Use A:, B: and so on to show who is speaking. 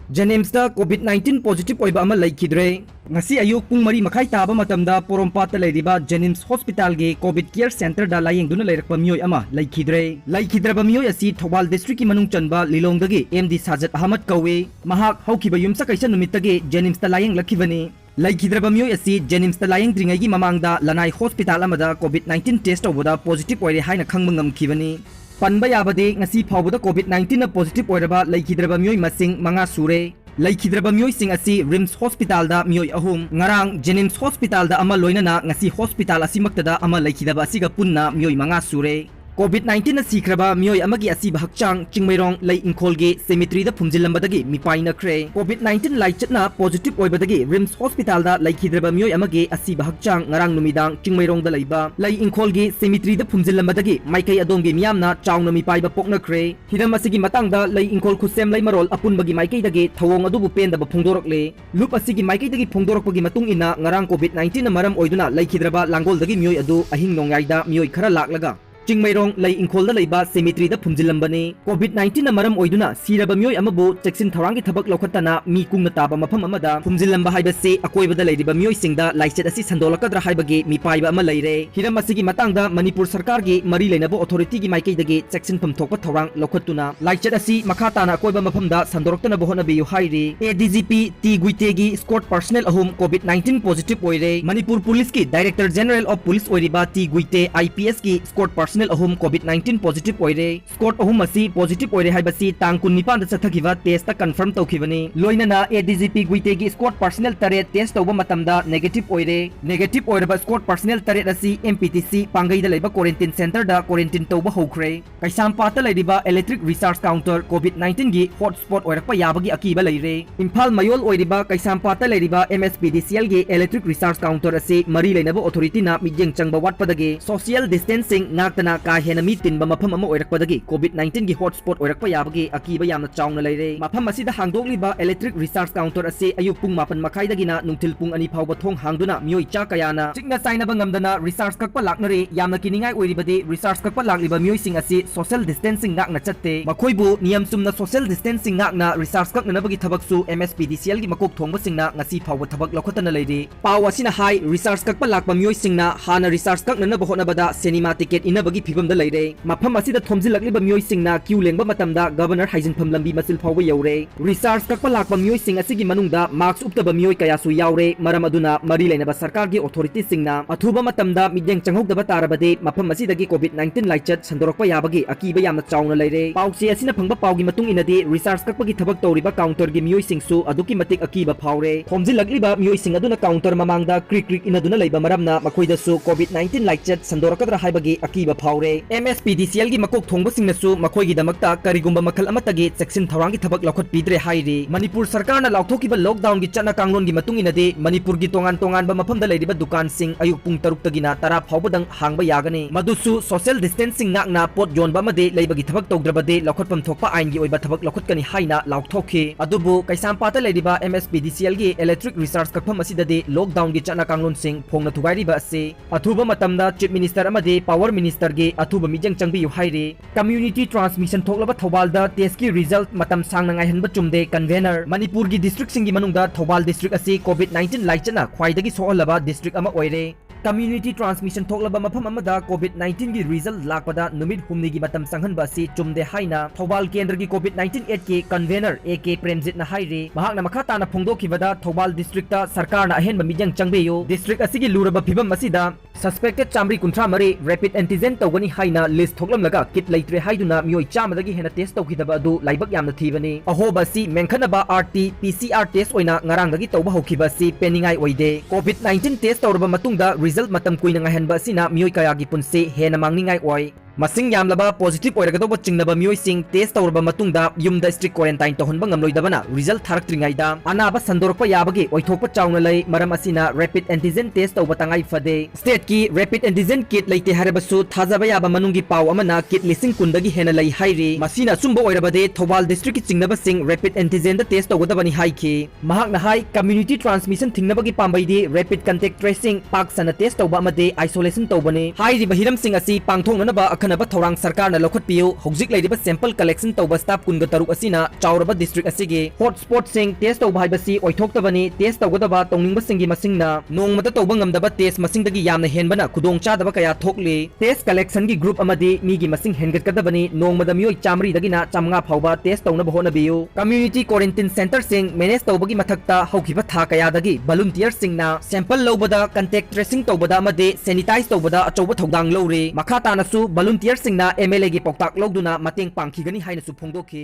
A: Jennimsda COVID-19 positive oiba ama laikidre. Ngasi ayuk pung mari makai taba matamda Porompata Leiriba Jennims Hospital ge COVID Care Center da layengduna leirakpa miyoi ama laikidre. Laikidraba miyoi asi Thobal District ki manung chanba Lilongdagi MD Sajat Ahmad Kawe. Mahak haukiba yumsa kaisa numittage Jennimsda layeng lakibani. Laikidraba miyoi asi Jennimsda layeng dringai gi mamangda Lanai Hospital amada COVID-19 test tawbada positive oire haina khangba ngamkibani. Panba yabade ngasi phawbada COVID-19 na positive oiraba laikidraba miyoi masing manga sure. Laikidraba miyoi sing asi Rims Hospital da miyoi ahum ngarang Jennims Hospital da ama loinana ngasi hospital asimaktada ama laikidaba asiga punna miyoi manga sure. COVID-19 na sikraba miyoi amagi asiba hakchang chingmairong lai inkolge cemetery da phumjilambadagi mipaina kre. COVID-19 lai chatna positive oibadagi Rims Hospital da laikidraba miyoi amagi asiba hakchang ngarang numidang chingmairong da laiba lai inkolge cemetery da phumjilambadagi maikai adongge miyamna chawna mipaiba pokna kre. Hiram asigi matangda lai inkol khusem lai marol apunbagi maikai dagi thawong adubu pendaba phongdorokle. Loop asigi maikai dagi phongdorokpagi matung ina ngarang COVID-19 na maram oiduna laikidraba langol dagi miyoi adu ahing nongyai miyoi khara laklaga Chingmairong lai inkolda laiba cemetery da phumjilambani. COVID-19 na maram oiduna siraba miyoi amabu cheksin thawangi thabak lokhatana mi kungna taba mafam amada phumjilamba haibase akoibada lairiba miyoi singda laichet asi sandolakadra haibage mi paiba ama leire. Hiram asigi matangda Manipur sarkar gi mari lainabo authority gi maikai dagi cheksin pham thokpa thawang lokhatuna laichet asi makhatana akoiba mafamda sandoroktana bohona beyu hairi. ADGP T Guite gi escort personnel ahum COVID-19 positive oire. Manipur police ki director general of police oiriba T Guite IPS ki escort personnel ahum COVID-19 positive oire. Scott ahum asi positive oire haibasi tang 19 da chathakiba test ta confirm tawkhibani. Loinana ADGP Guite gi Scott personnel tare test tawba matamda negative oire. Negative oireba Scott personnel tare asi MPTC pangai da leiba quarantine center da quarantine tawba hokre. Keishampat ta leiriba electric resource counter COVID-19 gi hotspot Oirakpa Yabagi Akiba Leire. Imphal mayol oiriba Keishampat ta leiriba MSPDCL gi electric resource counter asi mari leinaba authority na migyeng changba watpadagi social distancing naktana ka hena mi tinba mafam ama oirakpadagi COVID-19 gi hotspot Oirakpa Yabagi Akiba yamna chawna leire. Mafam asida hangdokliba electric resource counter ase ayuk pung 9 makai dagina nungtil pung 2 phawba thong hangduna miyoi cha kayana chikna sainaba ngamdana resource kakpa laknare yamna kiningai oiribadi resource kakpa lakliba miyoi sing ase social distancing ngakna chatte makoibu niyam sumna social distancing ngakna resource kakna bagi thabaksu MSPDCL gi makok thongba singna ngasi phawba thabak lokhatana leire. Paw asina hai resource kakpa lakpa miyoi singna hana resource kakna na bohona bada cinema ticket inabagi phibamda leire. Mafam asida thomjilakliba miyoi singna queue lengba matamda governor haijinpham lambi masil phawba yaure. Resource kakpa lakpa miyoi sing asigi manungda marks uptaba miyoi kayasu yaure maram aduna mari leinaba sarkar gi authority singna athuba matamda midyeng changhokdaba tarabade mafam asidagi COVID-19 laichat sandorokpa yabagi akiba yamna chawna leire. Pawse asina phangba pawgi matung inadi resource kakpa gi thabak tawriba counter gi miyoi singsu aduki matik akiba phawre. Thomjilakliba miyoi sing aduna counter mamangda krik inaduna leiba maramna makoidasu COVID-19 laichat sandorokadra haibagi akiba phawre. MSPDCL gi makok thongba singnasu makoigi damakta karigumba makhal amatagi cheksin thawangi thabak lokhat pidre hairi. Manipur sarkar na laukhokiba lockdown gi chana kanglon gi matung inade Manipur gi tongan ba mafamda leiriba dukan sing ayuk pung 3 tagina 10 phawbadang hangba yagani. Madusu social distancing ngakna pot yonba made leibagi thabak tawdrabade lokhatpam thokpa ain gi oiba thabak lokhatkani haina lauthokhi. Adubu Keishampata leiriba MSPDCL gi electric resource kakpham asidade lockdown gi chana kanglon sing phongna thugairiba ase athuba matamda chief minister amade power minister gi athuba mijang changbi yu hairi. Community transmission thoklaba Thobalda test ki result matam sangna ngaihanba chumde convener Manipur gi district singi manungda Thobal district asi COVID-19 laichana khwaidagi soholaba district ama oire. Community transmission thoklaba mafam amada COVID-19 gi result lakpada numit humni gi matam sanghanba si chumde haina Thobal kendra gi COVID-19 8 ki convener AK Premjit na hairi. Mahakna makhatana phongdokhibada Thobal district ta sarkar na ahenba mijang changbeyo district asigi luraba phibam asida suspected chamri kuntra mari rapid antigen tawgani haina list thoklamlaga kit leitre haiduna miyoi chamadagi hena test tawkhidaba adu laibak yamna thibani. Ahoba si menkhanaba RT PCR test oina ngarangdagi tawba hokhiba si peningai oide. COVID-19 test tawraba matungda result matam kuina ngahenba sina miyoi kayagi punse hena mangningai oi. Masing yamlaba positive oiragadoba chingnaba miyoi sing test tawraba matungda yumda strict quarantine tawhonba ngamloidabana result tharaktringaida anaba sandorokpa yabagi oithokpa chawna lei maram asina rapid antigen test tawba tangai fade. State ki rapid antigen kit leite harabasu thajaba yaba manungi paw amana kit lising kundagi hena lei hairi. Masina sumba oirabade Thobal district ki chingnaba sing rapid antigen da test tawgadabani haiki. Mahakna hai community transmission thingnabagi pambaidi rapid contact tracing pak sana test tawba amade isolation tawbani hairi bahiram sing asi pangthongnaba akhan ꯆꯠꯊꯅꯕ ꯊꯧꯔꯥꯡ ꯁꯔꯀꯥꯔꯅ ꯂꯧꯈꯠꯄꯤꯌꯨ ꯍꯧꯖꯤꯛ ꯂꯩꯔꯤꯕ sample ꯀलेक्शन ꯇꯧꯕ staff 23 ꯑꯁꯤꯅ ꯆꯥꯎꯔꯕ ꯗꯤꯁꯇ꯭रिꯛ ꯑꯁꯤꯒꯤ ꯍꯣꯠꯁꯄꯣꯠꯁꯤꯡ test ꯇꯧꯕ ꯍꯥꯏꯕꯁꯤ ꯑꯣꯏꯊꯣꯛꯇꯕꯅꯤ ꯇꯦꯁ ꯇꯧꯒꯗꯕ ꯇꯧꯅꯤꯡꯕꯁꯤꯡꯒꯤ ꯃꯁꯤꯡꯅ ꯅꯣꯡꯃꯗ ꯇꯧꯕ ꯉꯝꯗꯕ ꯇꯦꯁ ꯃꯁꯤꯡꯗꯒꯤ ꯌꯥꯝꯅ ꯍꯦꯟꯕꯅ ꯈꯨꯗꯣꯡꯆꯥꯗꯕ ꯀꯌꯥ ꯊꯣꯛꯂꯤ ꯇꯦꯁ ꯀलेक्शनꯒꯤ ꯒ꯭रुप ꯑꯃꯗꯤ ꯃꯤꯒꯤ ꯃꯁꯤꯡ ꯍꯦꯟꯒꯠꯀꯗꯕꯅꯤ ꯅꯣꯡꯃꯗ ꯃꯤꯑꯣꯏ 100 ꯗꯒꯤꯅ 150 ꯐꯥꯎꯕ ꯇꯦꯁ ꯇꯧꯅꯕ ꯍꯣꯠꯅꯕꯤꯌꯨ ꯀꯝꯃ꯭युनिꯇꯤ ꯀ꯭ꯋꯥꯔꯦꯟꯇꯤꯟ ꯁꯦꯟꯇꯔꯁꯤꯡ ꯃꯦꯅꯦꯖ ꯇꯧꯕꯒꯤ ꯃꯊꯛꯇ ꯍꯧꯈꯤꯕ ꯊꯥ ꯀꯌꯥꯗꯒꯤ ꯚꯣꯂꯨꯟꯇꯤꯌꯔꯁꯤꯡꯅ ꯁꯦꯝꯄꯜ ꯂꯧꯕꯗ ꯀꯟꯇꯦꯛ ट्रेसिंग तौबदा अमदे सैनिटाइज तौबदा अचौबा थौदांग लौरे मखा तानासु वॉलंटियर्स सिंगना एमएलए गी पौताक लौदुना मतेंग पांखिगनी हाइनसु फोंदोखि।